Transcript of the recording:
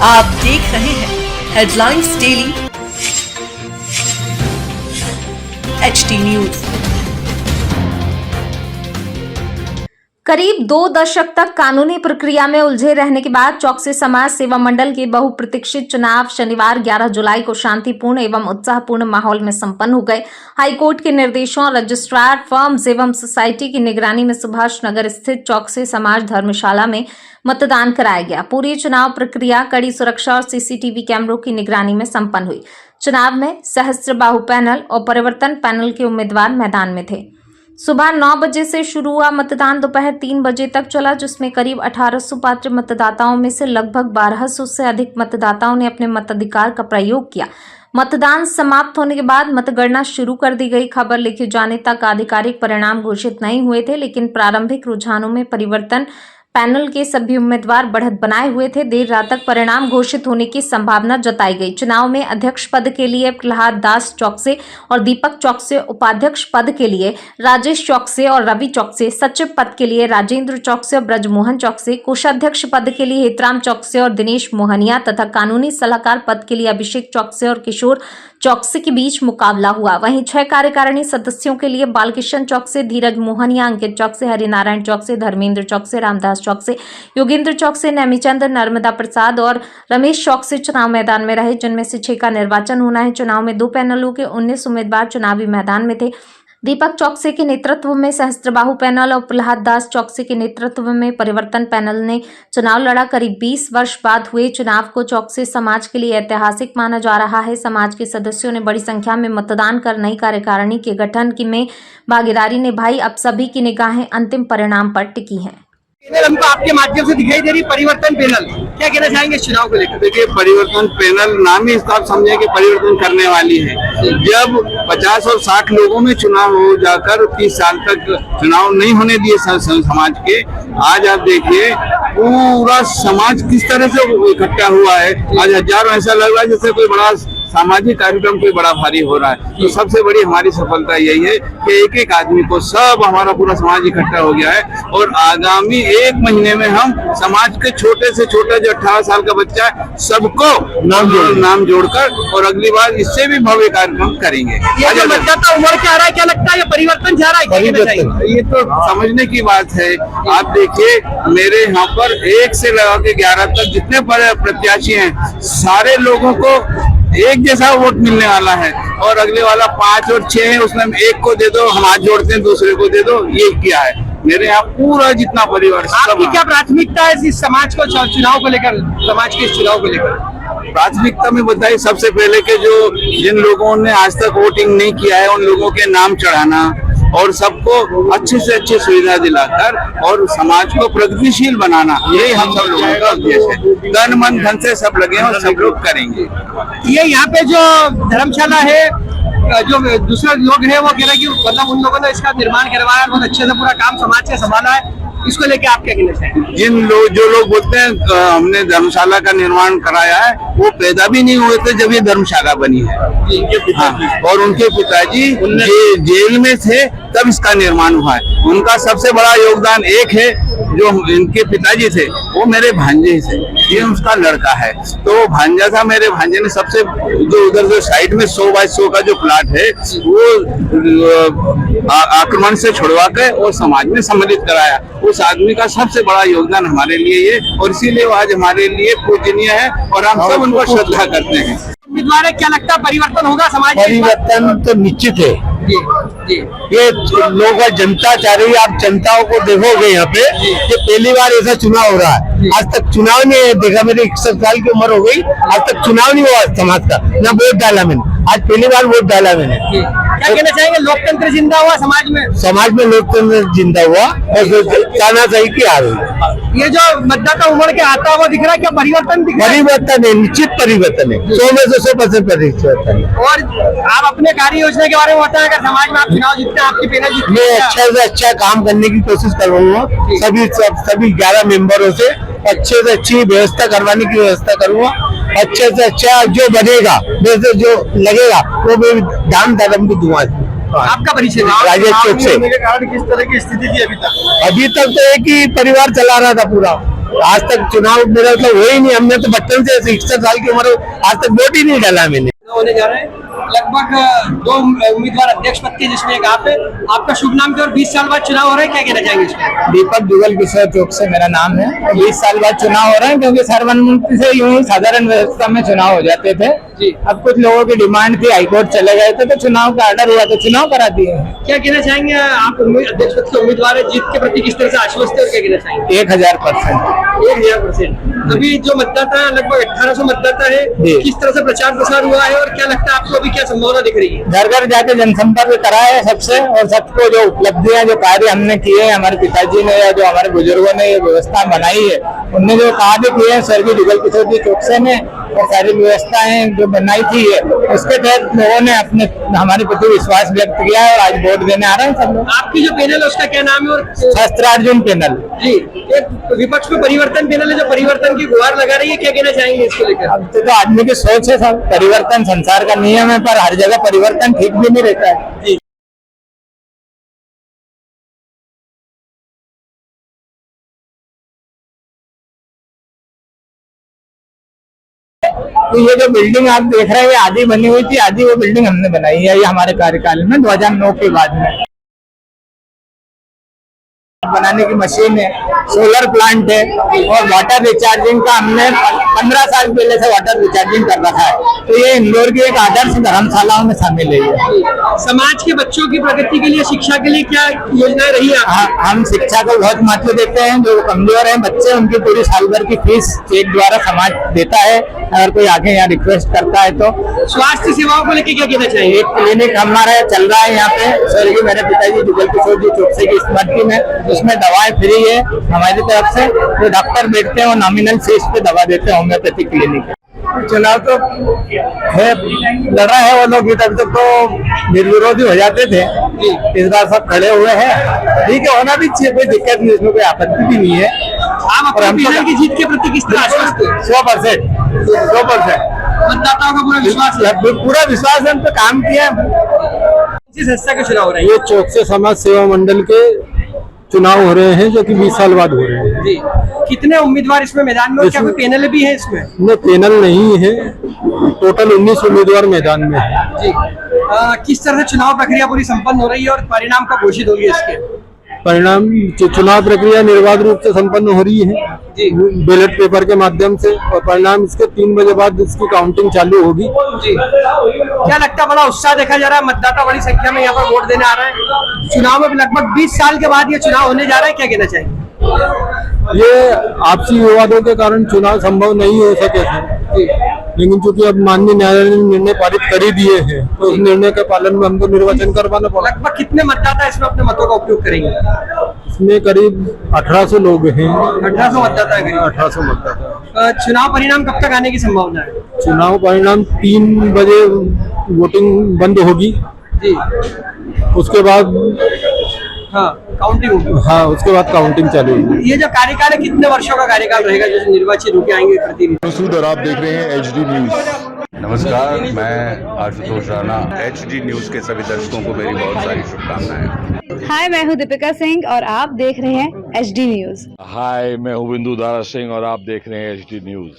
आप देख रहे हैं हेडलाइंस डेली एचटी न्यूज। करीब 2 दशक तक कानूनी प्रक्रिया में उलझे रहने के बाद चौकसी समाज सेवा मंडल के बहुप्रतीक्षित चुनाव शनिवार 11 जुलाई को शांतिपूर्ण एवं उत्साहपूर्ण माहौल में संपन्न हो गए। हाईकोर्ट के निर्देशों और रजिस्ट्रार फर्म्स एवं सोसाइटी की निगरानी में सुभाष नगर स्थित चौकसी समाज धर्मशाला में मतदान कराया गया। पूरी चुनाव प्रक्रिया कड़ी सुरक्षा और सीसीटीवी कैमरों की निगरानी में संपन्न हुई। चुनाव में सहस्त्रबाहु पैनल और परिवर्तन पैनल के उम्मीदवार मैदान में थे। सुबह 9 बजे से शुरू हुआ मतदान दोपहर 3 बजे तक चला, जिसमें करीब 1800 पात्र मतदाताओं में से लगभग 1200 से अधिक मतदाताओं ने अपने मताधिकार का प्रयोग किया। मतदान समाप्त होने के बाद मतगणना शुरू कर दी गई। खबर लिखे जाने तक आधिकारिक परिणाम घोषित नहीं हुए थे, लेकिन प्रारंभिक रुझानों में परिवर्तन पैनल के सभी उम्मीदवार बढ़त बनाए हुए थे। देर रात तक परिणाम घोषित होने की संभावना जताई गई। चुनाव में अध्यक्ष पद के लिए प्रहलाद दास चौकसे और दीपक चौकसे, उपाध्यक्ष पद के लिए राजेश चौकसे और रवि चौकसे, सचिव पद के लिए राजेंद्र चौकसे और ब्रजमोहन चौकसे, कोषाध्यक्ष पद के लिए हेतराम चौकसे और दिनेश मोहनिया तथा कानूनी सलाहकार पद के लिए अभिषेक चौकसे और किशोर चौकसे के बीच मुकाबला हुआ। वहीं 6 कार्यकारिणी सदस्यों के लिए बालकिशन चौकसे, धीरज मोहनिया, अंकित चौकसे, हरिनारायण चौकसे, धर्मेंद्र चौकसे, रामदास चौकसे, योगेंद्र चौकसे, नेमीचंद, नर्मदा प्रसाद और रमेश चौकसे चुनाव मैदान में रहे, जिनमें से 6 का निर्वाचन होना है। चुनाव में 2 पैनलों के 19 उम्मीदवार चुनावी मैदान में थे। दीपक चौकसे के नेतृत्व में सहस्त्रबाहु पैनल और प्रहलाद दास चौकसे के नेतृत्व में परिवर्तन पैनल ने चुनाव लड़ा। करीब 20 वर्ष बाद हुए चुनाव को चौकसे समाज के लिए ऐतिहासिक माना जा रहा है। समाज के सदस्यों ने बड़ी संख्या में मतदान कर नई कार्यकारिणी के गठन की में भागीदारी निभाई। अब सभी की निगाहें अंतिम परिणाम पर टिकी हैं। हमको आपके माध्यम से दिखाई दे रही परिवर्तन पैनल, क्या कहना चाहेंगे इस चुनाव को लेकर? देखिए, परिवर्तन पैनल नाम ही इसका आप समझे कि परिवर्तन करने वाली है। जब 50 और 60 लोगों में चुनाव हो जाकर 30 साल तक चुनाव नहीं होने दिए समाज के, आज आप देखिए पूरा समाज किस तरह से इकट्ठा हुआ है। आज हजारों ऐसा लग रहा है जैसे कोई बड़ा सामाजिक कार्यक्रम कोई बड़ा भारी हो रहा है। तो सबसे बड़ी हमारी सफलता यही है कि एक एक आदमी को सब हमारा पूरा समाज इकट्ठा हो गया है और आगामी 1 महीने में हम समाज के छोटे से छोटा जो 18 साल का बच्चा है सबको नाम जोड़कर और अगली बार इससे भी भव्य कार्यक्रम करेंगे। ये मतदाता उम्र क्या आ रहा है, क्या लगता है ये परिवर्तन जा रहा है? ये तो समझने की बात है। आप देखिए, मेरे यहाँ पर 1 से लगा के 11 तक जितने बड़े प्रत्याशी हैं सारे लोगों को एक जैसा वोट मिलने वाला है और अगले वाला 5 और 6 है, उसमें हम एक को दे दो, हम हाथ जोड़ते हैं दूसरे को दे दो, ये क्या है। मेरे यहाँ पूरा जितना परिवार, आपकी क्या प्राथमिकता है इस समाज को चुनाव को लेकर, समाज के इस चुनाव को लेकर? प्राथमिकता में बताइए, सबसे पहले के जिन लोगों ने आज तक वोटिंग नहीं किया है उन लोगों के नाम चढ़ाना और सबको अच्छे से अच्छी सुविधा दिलाकर और समाज को प्रगतिशील बनाना, यही हम सब लोगों का उद्देश्य है। तन मन धन से सब लगे और सब लोग करेंगे। ये यहाँ पे जो धर्मशाला है, जो दूसरे लोग हैं वो कह रहे हैं कि मतलब उन लोगों ने इसका निर्माण करवाया, बहुत अच्छे से पूरा काम समाज से संभाला है, इसको लेके आप क्या कहना चाहेंगे? जो लोग बोलते हैं हमने धर्मशाला का निर्माण कराया है, वो पैदा भी नहीं हुए थे जब ये धर्मशाला बनी है। और उनके पिताजी जेल में थे तब इसका निर्माण हुआ है। उनका सबसे बड़ा योगदान एक है, जो इनके पिताजी थे वो मेरे भांजे थे, ये उसका लड़का है। तो भांजा था, मेरे भांजे ने सबसे जो उधर जो साइड में 100 बाय 100 का जो प्लाट है वो आक्रमण से छुड़वा के और समाज में सम्मिलित कराया। उस आदमी का सबसे बड़ा योगदान हमारे लिए ये, और इसीलिए वो आज हमारे लिए पूजनीय है और हम सब उनको श्रद्धा करते हैं। उम्मीदवार है, क्या लगता है परिवर्तन होगा समाज में? परिवर्तन तो निश्चित है। ये लोग जनता चाह रही है। आप जनताओं को देखोगे यहाँ पे कि पहली बार ऐसा चुनाव हो रहा है। आज तक चुनाव नहीं देखा, मेरी 61 साल की उम्र हो गई, आज तक चुनाव नहीं हुआ समाज का, ना वोट डाला मैंने। आज पहली बार वोट डाला मैंने। क्या कहना चाहेंगे, लोकतंत्र जिंदा हुआ समाज में? समाज में लोकतंत्र जिंदा हुआ और तानाशाही की आ रही। ये जो मतदाता उम्र के आता हुआ दिख रहा है, क्या परिवर्तन दिख रहा है? परिवर्तन है, निश्चित परिवर्तन है, 100 में से 100% परिवर्तन है। और आप अपने कार्य योजना के बारे में बताएं, अगर समाज में आप चुनाव जीतते हैं, आपकी पैनल जीतती है? मैं अच्छा से अच्छा काम करने की कोशिश करूंगा, सभी 11 मेंबरों से अच्छे से अच्छी व्यवस्था करवाने की व्यवस्था करूंगा। अच्छे से अच्छा जो बनेगा, वैसे जो लगेगा वो मैं दान धर्म की दूंगा। आपका परिचय? राजेश चौक से। किस तरह की स्थिति थी अभी तक? अभी तक तो एक ही परिवार चला रहा था पूरा। आज तक चुनाव मेरा मतलब हुआ ही नहीं। हमने तो बचपन से 61 साल की उम्र आज तक वोट ही नहीं डाला मैंने। होने जा रहे हैं लगभग 2 उम्मीदवार अध्यक्ष पद के, जिसमें एक आप है। आपका शुभ नाम क्या और 20 साल बाद चुनाव हो रहा है, क्या कहना चाहेंगे इसमें? दीपक जुगल किशोर चौक से मेरा नाम है। 20 साल बाद चुनाव हो रहे हैं क्योंकि सर्वसम्मति से यूं ही साधारण व्यवस्था में चुनाव हो जाते थे जी। अब कुछ लोगों की डिमांड थी, हाईकोर्ट चले गए थे तो चुनाव का ऑर्डर हुआ तो चुनाव करा दिए। क्या कहना चाहेंगे? आप अध्यक्ष पद के उम्मीदवार है, जीत के प्रति किस तरह से आश्वस्त है और क्या कहना चाहेंगे? 1000%। 1000%। अभी जो मतदाता लगभग 1800 मतदाता है, जी। किस तरह से प्रचार प्रसार हुआ है और क्या लगता है आपको अभी क्या संभावना दिख रही है? घर घर जाके जनसंपर्क करा है सबसे, और सबको जो उपलब्धियां जो कार्य हमने किए हैं, हमारे पिताजी ने या जो हमारे बुजुर्गों ने ये व्यवस्था बनाई है, उनने जो कार्य किए हैं स्वर्गीय जुगल किशोर जी चौकसे ने, और सारी व्यवस्थाएं जो बनाई थी है उसके तहत लोगों ने अपने हमारे प्रति विश्वास व्यक्त किया है और आज वोट देने आ रहे हैं सब लोग। आपकी जो पैनल है उसका क्या नाम है? और शस्त्रार्जुन पैनल जी, एक विपक्ष में परिवर्तन पैनल है जो परिवर्तन की गुहार लगा रही है, क्या कहना चाहेंगे इसको लेकर? अब तो आदमी की सोच है, सब परिवर्तन संसार का नियम है, पर हर जगह परिवर्तन ठीक भी नहीं रहता है। जी। तो ये जो बिल्डिंग आप देख रहे हैं ये आधी बनी हुई थी, आधी वो बिल्डिंग हमने बनाई है, ये हमारे कार्यकाल में 2009 के बाद में। बनाने की मशीन है, सोलर प्लांट है, और वाटर रिचार्जिंग का हमने 15 साल पहले से वाटर रिचार्जिंग कर रखा है। तो ये इंदौर की एक आदर्श धर्मशालाओं में शामिल है। समाज के बच्चों की प्रगति के लिए, शिक्षा के लिए क्या योजनाएं रही है? हम शिक्षा को बहुत महत्व देते हैं। जो कमजोर हैं बच्चे, उनकी पूरी साल भर की फीस चेक द्वारा समाज देता है, अगर कोई आगे यहाँ रिक्वेस्ट करता है तो। स्वास्थ्य सेवाओं को लेकर क्या कहना चाहिए? एक क्लिनिक हमारा चल रहा है यहाँ पे, स्वर्गीय मेरे पिताजी जुगल किशोर जी चौकसे की स्मृति में, उसमें दवाएं फ्री है हमारी तरफ से। जो डॉक्टर बैठते हैं वो नॉमिनल फीस पे दवा देते हैं, होम्योपैथिक क्लिनिक। चुनाव तो है, लड़ रहे हैं वो लोग, अभी तक तो निर्विरोधी हो जाते थे, इस बार सब खड़े हुए हैं। ठीक है, होना भी चाहिए, कोई दिक्कत नहीं, इसमें कोई आपत्ति भी नहीं है। आप अपनी पैनल की जीत के प्रति किस तरह आश्वस्त हैं? 100%। मतदाताओं का पूरा विश्वास है? पूरा विश्वास है, हम पे काम किया। किस संस्था के चुनाव हो रहे हैं? ये चौकसे समाज सेवा मंडल के चुनाव हो रहे हैं जो कि 20 साल बाद हो रहे हैं। जी। कितने उम्मीदवार इसमें मैदान में और क्या कोई पैनल भी है इसमें? न पैनल नहीं है, टोटल 19 उम्मीदवार मैदान में है। जी। किस तरह से चुनाव प्रक्रिया पूरी संपन्न हो रही है और परिणाम कब घोषित होगी इसके? परिणाम चुनाव प्रक्रिया निर्बाध रूप से संपन्न हो रही है जी। बैलेट पेपर के माध्यम से, और परिणाम इसके 3 बजे बाद इसकी काउंटिंग चालू होगी। जी। क्या लगता है, बड़ा उत्साह देखा जा रहा है, मतदाता बड़ी संख्या में यहाँ पर वोट देने आ रहे हैं? चुनाव में लगभग 20 साल के बाद ये चुनाव होने जा रहा है, क्या कहना चाहिए? ये आपसी विवादों के कारण चुनाव संभव नहीं हो सके थे, लेकिन चूंकि अब माननीय न्यायालय ने निर्णय पारित कर ही दिए हैं तो उस निर्णय के पालन में हमको निर्वाचन करवाना पड़ा। लगभग कितने मतदाता इसमें अपने मतों का उपयोग करेंगे? इसमें करीब 1800 लोग हैं। 1800 मतदाता है करीब। 1800 मतदाता। चुनाव परिणाम कब तक आने की संभावना है? चुनाव परिणाम 3 बजे वोटिंग बंद होगी। जी। उसके बाद काउंटिंग होगी। हाँ, उसके बाद काउंटिंग चालू होगी। ये जो कार्यकाल है कितने वर्षों का कार्यकाल रहेगा जो निर्वाचित होकर आएंगे प्रतिनिधि? मसूद और आप देख रहे हैं HD न्यूज। नमस्कार, मैं आशुतोष राणा। HD न्यूज के सभी दर्शकों को मेरी बहुत सारी शुभकामनाएं। हाय, मैं हूँ दीपिका सिंह और आप देख रहे हैं HD न्यूज। हाय, मैं हूं बिंदु दारा सिंह और आप देख रहे हैं HD न्यूज।